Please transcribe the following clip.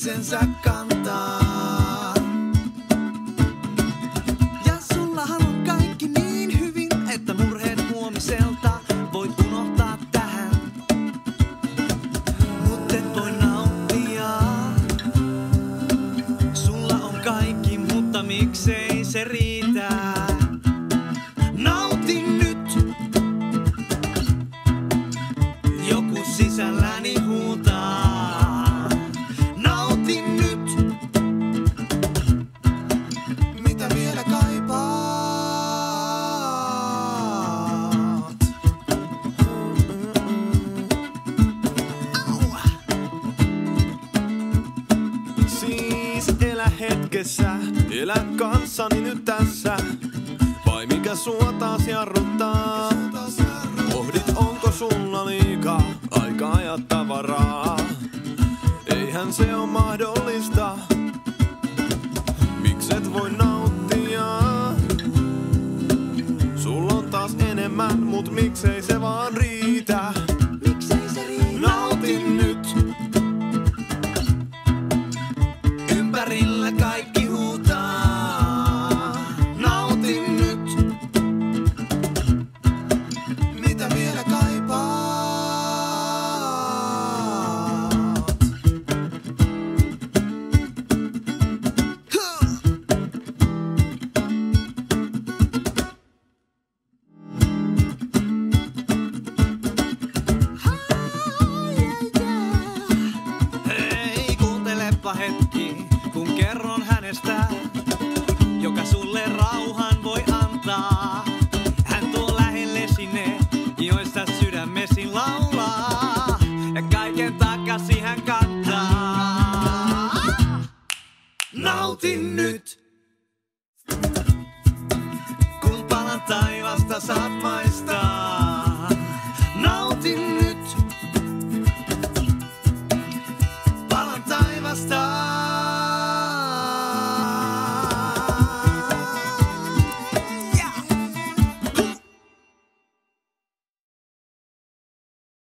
itsensä kantaa. Ja sullahan on kaikki niin hyvin, että murheet huomiselta voit unohtaa tähän. Mut et voi nauttia. Sulla on kaikki, mutta miksei se riitä? Nautin nyt. Joku sisälläni huutaa. Nautin nyt. Mitä vielä kaipaat? Au. Siis elä hetkessä, elä kanssani nyt tässä. Vai mikä sua taas jarruttaa? Pohdit, onko sulla liikaa aikaa ja tavaraa? Eihän se oo mahdollista. Mikset voi nauttia? Sulla on taas enemmän, mut miksei se vaan riitä? Miksei se riitä? Nautin nyt. Ympärillä kaikki huutaa. Nautin nyt. Mitä vielä kaipaat? Huh. Hei, kuuntelepa hetki, kun kerron hänestä, joka sulle rauhan voi antaa. Hän tuo lähellesi ne, joista sydämesi laulaa, ja kaiken takaisin hän kantaa. Nautin nyt, kun palan taivasta saat maistaa.